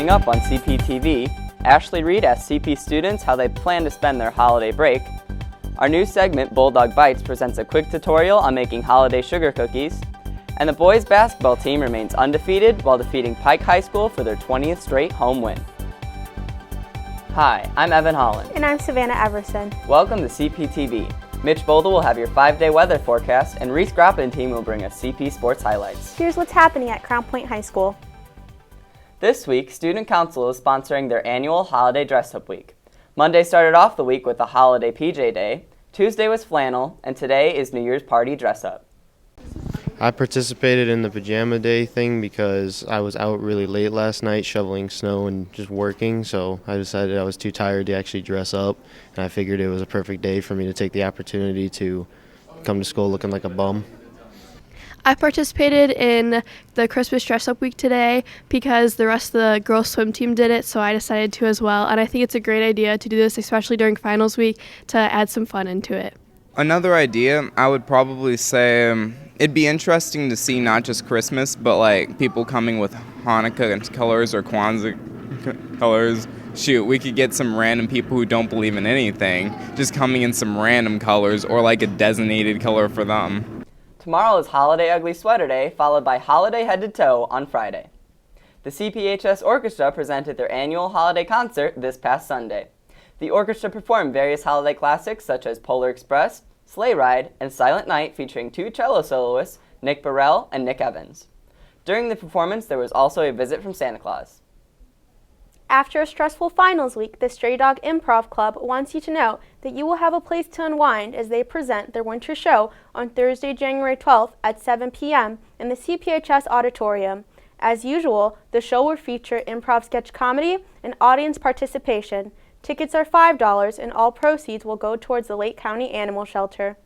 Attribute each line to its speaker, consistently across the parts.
Speaker 1: Coming up on Cptv, Ashley Reed asks CP students how they plan to spend their holiday break. Our new segment, Bulldog Bites, presents a quick tutorial on making holiday sugar cookies. And the boys basketball team remains undefeated while defeating Pike High School for their 20th straight home win. Hi, I'm Evan Holland.
Speaker 2: And I'm Savannah Everson.
Speaker 1: Welcome to Cptv. Mitch Boldel will have your 5-day weather forecast, and Reese Groppin team will bring us CP sports highlights.
Speaker 2: Here's what's happening at Crown Point High School.
Speaker 1: This week, Student Council is sponsoring their annual Holiday Dress-Up Week. Monday started off the week with a holiday PJ Day, Tuesday was flannel, and today is New Year's Party Dress-Up.
Speaker 3: I participated in the pajama day thing because I was out really late last night shoveling snow and just working, so I decided I was too tired to actually dress up, and I figured it was a perfect day for me to take the opportunity to come to school looking like a bum.
Speaker 4: I participated in the Christmas dress-up week today because the rest of the girls' swim team did it, so I decided to as well, and I think it's a great idea to do this, especially during finals week, to add some fun into it.
Speaker 5: Another idea, I would probably say it'd be interesting to see not just Christmas, but like people coming with Hanukkah colors or Kwanzaa colors. Shoot, we could get some random people who don't believe in anything just coming in some random colors or like a designated color for them.
Speaker 1: Tomorrow is Holiday Ugly Sweater Day, followed by Holiday Head to Toe on Friday. The CPHS Orchestra presented their annual holiday concert this past Sunday. The orchestra performed various holiday classics such as Polar Express, Sleigh Ride, and Silent Night featuring two cello soloists, Nick Burrell and Nick Evans. During the performance, there was also a visit from Santa Claus.
Speaker 2: After a stressful finals week, the Stray Dog Improv Club wants you to know that you will have a place to unwind as they present their winter show on Thursday, January 12th at 7 p.m. in the CPHS Auditorium. As usual, the show will feature improv sketch comedy and audience participation. Tickets are $5 and all proceeds will go towards the Lake County Animal Shelter.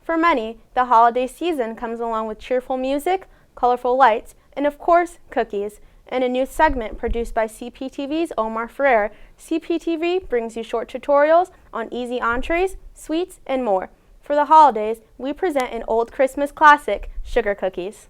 Speaker 2: For many, the holiday season comes along with cheerful music, colorful lights, and of course, cookies. In a new segment produced by CPTV's Omar Ferrer, CPTV brings you short tutorials on easy entrees, sweets, and more. For the holidays, we present an old Christmas classic, sugar cookies.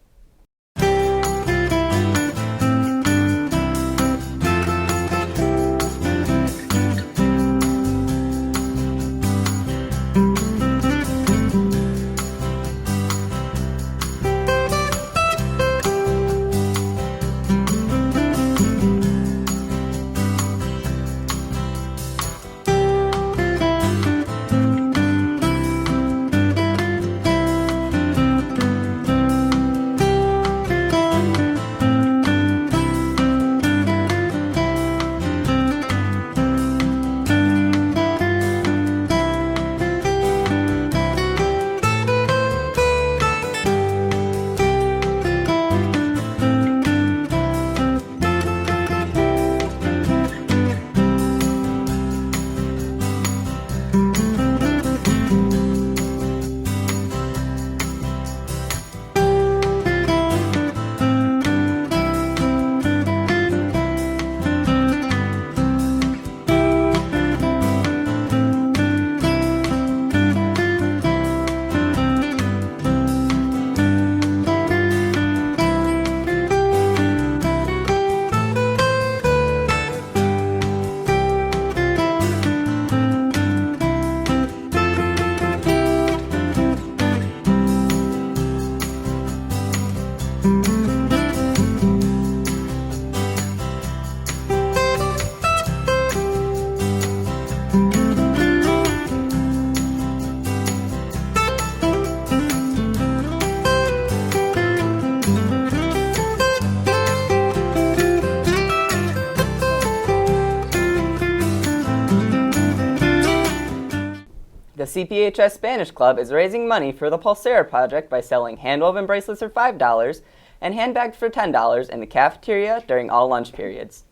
Speaker 1: The CPHS Spanish Club is raising money for the Pulsera project by selling hand-woven bracelets for $5 and handbags for $10 in the cafeteria during all lunch periods.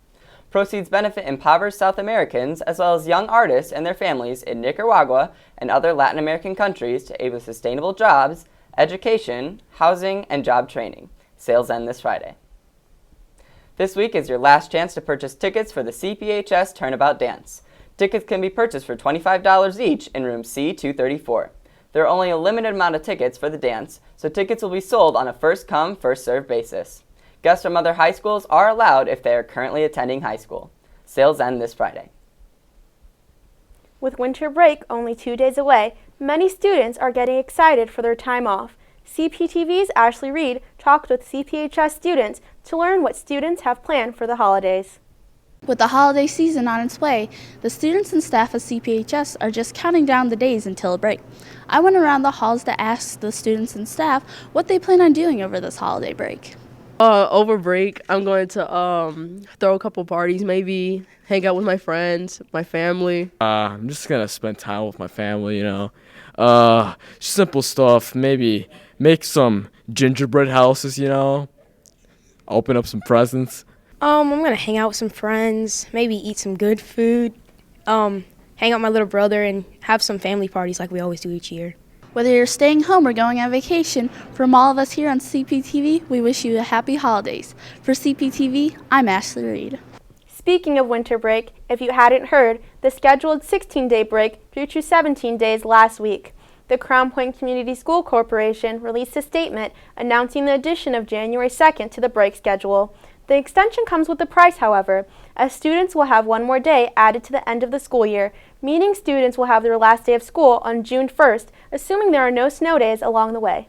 Speaker 1: Proceeds benefit impoverished South Americans as well as young artists and their families in Nicaragua and other Latin American countries to aid with sustainable jobs, education, housing, and job training. Sales end this Friday. This week is your last chance to purchase tickets for the CPHS Turnabout Dance. Tickets can be purchased for $25 each in room C234. There are only a limited amount of tickets for the dance, so tickets will be sold on a first-come, first-served basis. Guests from other high schools are allowed if they are currently attending high school. Sales end this Friday.
Speaker 2: With winter break only 2 days away, many students are getting excited for their time off. Cptv's Ashley Reed talked with CPHS students to learn what students have planned for the holidays.
Speaker 6: With the holiday season on its way, the students and staff of CPHS are just counting down the days until break. I went around the halls to ask the students and staff what they plan on doing over this holiday break.
Speaker 7: Over break, I'm going to throw a couple parties, maybe hang out with my friends, my family.
Speaker 8: I'm just going to spend time with my family, simple stuff, maybe make some gingerbread houses, open up some presents.
Speaker 9: I'm going to hang out with some friends, maybe eat some good food, hang out with my little brother, and have some family parties like we always do each year.
Speaker 6: Whether you're staying home or going on vacation, from all of us here on CPTV, we wish you a happy holidays. For CPTV, I'm Ashley Reed.
Speaker 2: Speaking of winter break, if you hadn't heard, the scheduled 16-day break grew to 17 days last week. The Crown Point Community School Corporation released a statement announcing the addition of January 2nd to the break schedule. The extension comes with a price, however, as students will have one more day added to the end of the school year, meaning students will have their last day of school on June 1st, assuming there are no snow days along the way.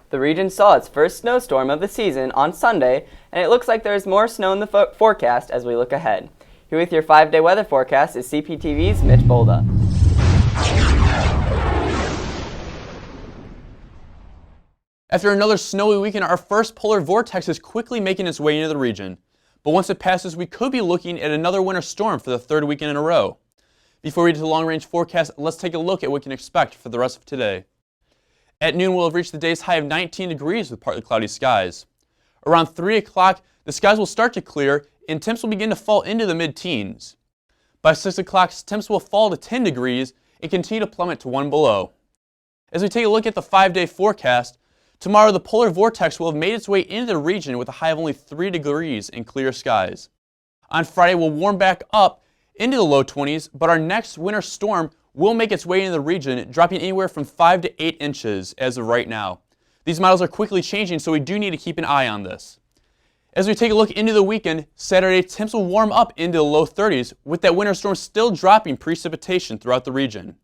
Speaker 1: The region saw its first snowstorm of the season on Sunday, and it looks like there is more snow in the forecast as we look ahead. Here with your 5-day weather forecast is CPTV's Mitch Bolda.
Speaker 10: After another snowy weekend, our first polar vortex is quickly making its way into the region. But once it passes, we could be looking at another winter storm for the third weekend in a row. Before we get to the long-range forecast, let's take a look at what we can expect for the rest of today. At noon, we'll have reached the day's high of 19 degrees with partly cloudy skies. Around 3 o'clock, the skies will start to clear and temps will begin to fall into the mid-teens. By 6 o'clock, temps will fall to 10 degrees and continue to plummet to 1 below. As we take a look at the 5-day forecast, tomorrow, the polar vortex will have made its way into the region with a high of only 3 degrees and clear skies. On Friday, we'll warm back up into the low 20s, but our next winter storm will make its way into the region, dropping anywhere from 5 to 8 inches as of right now. These models are quickly changing, so we do need to keep an eye on this. As we take a look into the weekend, Saturday, temps will warm up into the low 30s, with that winter storm still dropping precipitation throughout the region.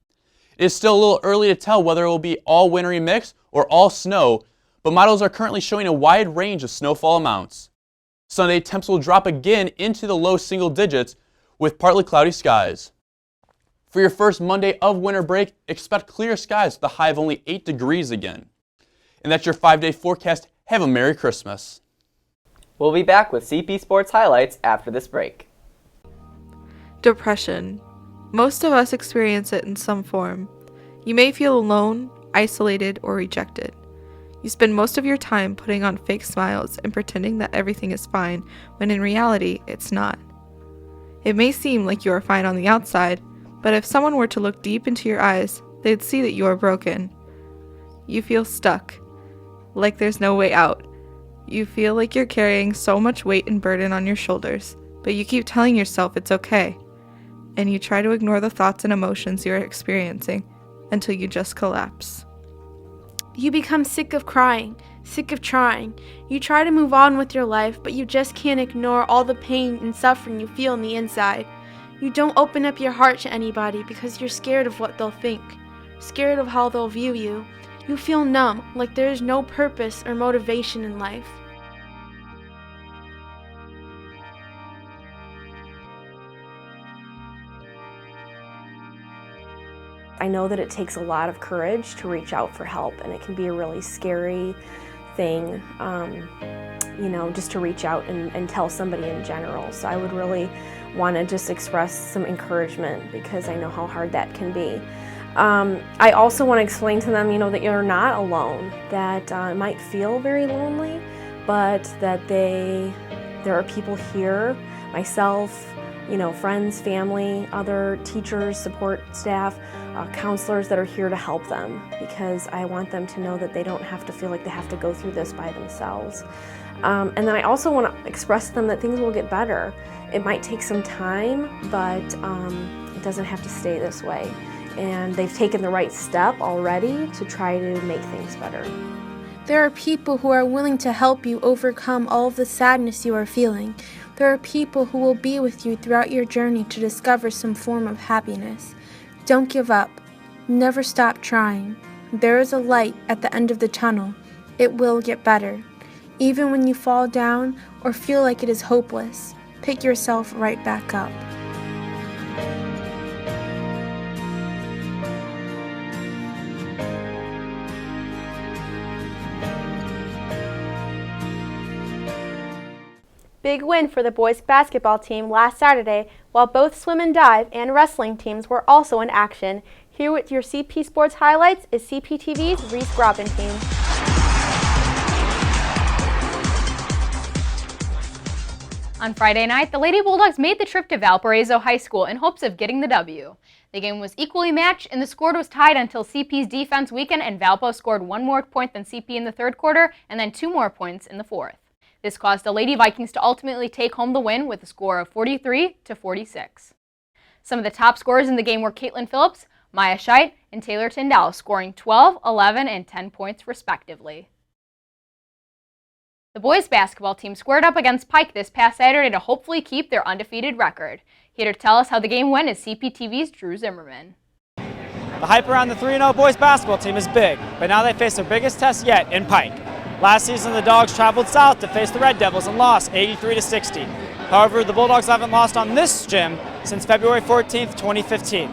Speaker 10: It is still a little early to tell whether it will be all wintry mix or all snow, but models are currently showing a wide range of snowfall amounts. Sunday, temps will drop again into the low single digits with partly cloudy skies. For your first Monday of winter break, expect clear skies with a high of only 8 degrees again. And that's your 5-day forecast. Have a Merry Christmas.
Speaker 1: We'll be back with CP Sports highlights after this break.
Speaker 11: Depression. Most of us experience it in some form. You may feel alone, isolated, or rejected. You spend most of your time putting on fake smiles and pretending that everything is fine, when in reality, it's not. It may seem like you are fine on the outside, but if someone were to look deep into your eyes, they'd see that you are broken. You feel stuck, like there's no way out. You feel like you're carrying so much weight and burden on your shoulders, but you keep telling yourself it's okay. And you try to ignore the thoughts and emotions you're experiencing until you just collapse.
Speaker 2: You become sick of crying, sick of trying. You try to move on with your life, but you just can't ignore all the pain and suffering you feel on the inside. You don't open up your heart to anybody because you're scared of what they'll think, scared of how they'll view you. You feel numb, like there is no purpose or motivation in life.
Speaker 12: I know that it takes a lot of courage to reach out for help, and it can be a really scary thing, just to reach out and tell somebody in general. So I would really want to just express some encouragement because I know how hard that can be. I also want to explain to them, that you're not alone, that it might feel very lonely, but that there are people here, myself, friends, family, other teachers, support staff, counselors that are here to help them, because I want them to know that they don't have to feel like they have to go through this by themselves. And then I also want to express to them that things will get better. It might take some time, but it doesn't have to stay this way. And they've taken the right step already to try to make things better.
Speaker 2: There are people who are willing to help you overcome all of the sadness you are feeling. There are people who will be with you throughout your journey to discover some form of happiness. Don't give up. Never stop trying. There is a light at the end of the tunnel. It will get better. Even when you fall down or feel like it is hopeless, pick yourself right back up. Big win for the boys basketball team last Saturday, while both swim and dive and wrestling teams were also in action. Here with your CP Sports highlights is Cptv's Reese Grobin team.
Speaker 13: On Friday night, the Lady Bulldogs made the trip to Valparaiso High School in hopes of getting the W. The game was equally matched and the score was tied until CP's defense weakened and Valpo scored one more point than CP in the third quarter and then 2 more points in the fourth. This caused the Lady Vikings to ultimately take home the win with a score of 43-46. Some of the top scorers in the game were Caitlin Phillips, Maya Scheit, and Taylor Tyndall, scoring 12, 11, and 10 points respectively. The boys basketball team squared up against Pike this past Saturday to hopefully keep their undefeated record. Here to tell us how the game went is Cptv's Drew Zimmerman.
Speaker 14: The hype around the 3-0 boys basketball team is big, but now they face their biggest test yet in Pike. Last season, the Dogs traveled south to face the Red Devils and lost 83-60. However, the Bulldogs haven't lost on this gym since February 14th, 2015.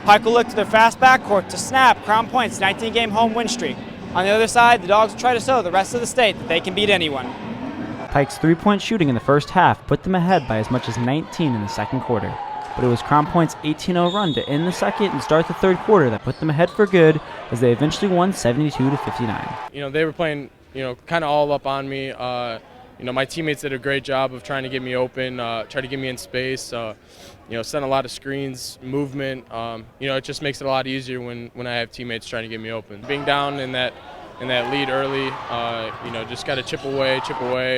Speaker 14: Pike will look to their fast backcourt to snap Crown Point's 19-game home win streak. On the other side, the Dogs will try to show the rest of the state that they can beat anyone.
Speaker 15: Pike's three-point shooting in the first half put them ahead by as much as 19 in the second quarter. But it was Crown Point's 18-0 run to end the second and start the third quarter that put them ahead for good as they eventually won 72-59.
Speaker 8: They were playing kind of all up on me. My teammates did a great job of trying to get me open, try to get me in space, sent a lot of screens, movement. It just makes it a lot easier when I have teammates trying to get me open. Being down in that lead early, just got to chip away,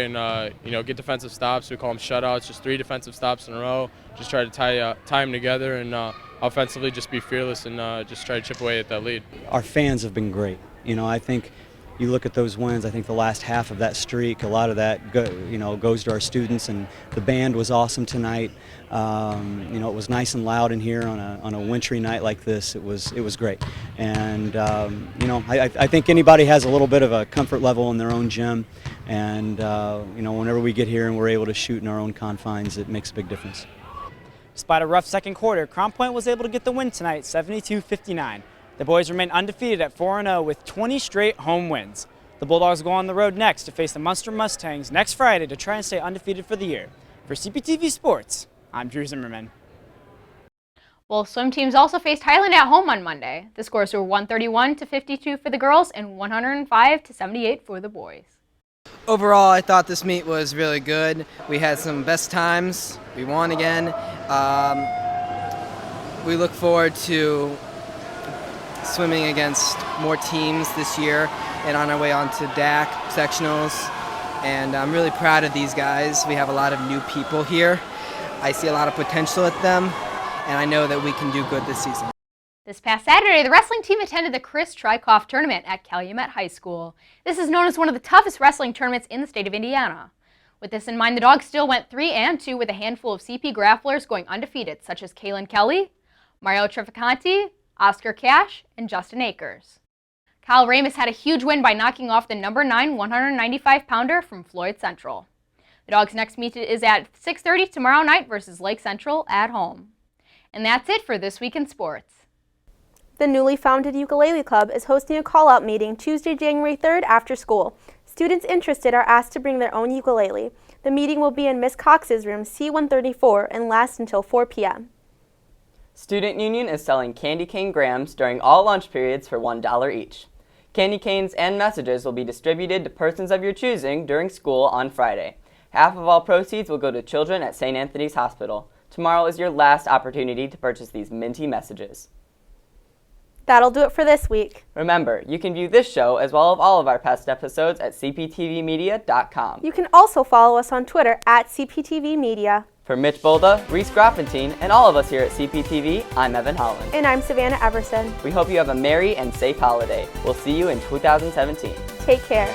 Speaker 8: and, get defensive stops. We call them shutouts, just 3 defensive stops in a row. Just try to tie them together and offensively just be fearless and just try to chip away at that lead.
Speaker 16: Our fans have been great. I think you look at those wins, I think the last half of that streak, a lot of that goes to our students, and the band was awesome tonight. It was nice and loud in here on a wintry night like this. It was great. And I think anybody has a little bit of a comfort level in their own gym, and whenever we get here and we're able to shoot in our own confines, it makes a big difference.
Speaker 14: Despite a rough second quarter, Crown Point was able to get the win tonight, 72-59. The boys remain undefeated at 4-0 with 20 straight home wins. The Bulldogs go on the road next to face the Munster Mustangs next Friday to try and stay undefeated for the year. For Cptv Sports, I'm Drew Zimmerman.
Speaker 13: Well, swim teams also faced Highland at home on Monday. The scores were 131-52 for the girls and 105-78 for the boys.
Speaker 17: Overall, I thought this meet was really good. We had some best times. We won again. We look forward to swimming against more teams this year and on our way on to DAC sectionals. And I'm really proud of these guys. We have a lot of new people here. I see a lot of potential at them, and I know that we can do good this season.
Speaker 13: This past Saturday, the wrestling team attended the Chris Trikoff Tournament at Calumet High School. This is known as one of the toughest wrestling tournaments in the state of Indiana. With this in mind, the Dogs still went 3-2 with a handful of CP grapplers going undefeated, such as Kaylin Kelly, Mario Trevicanti, Oscar Cash, and Justin Akers. Kyle Ramus had a huge win by knocking off the number 9 195-pounder from Floyd Central. The Dogs' next meet is at 6:30 tomorrow night versus Lake Central at home. And that's it for This Week in Sports.
Speaker 2: The newly founded Ukulele Club is hosting a call-out meeting Tuesday, January 3rd after school. Students interested are asked to bring their own ukulele. The meeting will be in Ms. Cox's room C134 and last until 4 p.m.
Speaker 1: Student Union is selling candy cane grams during all lunch periods for $1 each. Candy canes and messages will be distributed to persons of your choosing during school on Friday. Half of all proceeds will go to children at St. Anthony's Hospital. Tomorrow is your last opportunity to purchase these minty messages.
Speaker 2: That'll do it for this week.
Speaker 1: Remember, you can view this show as well as all of our past episodes at cptvmedia.com.
Speaker 2: You can also follow us on Twitter at CPTV Media.
Speaker 1: For Mitch Bolda, Reese Groffentine, and all of us here at CPTV, I'm Evan Holland.
Speaker 2: And I'm Savannah Everson.
Speaker 1: We hope you have a merry and safe holiday. We'll see you in 2017.
Speaker 2: Take care.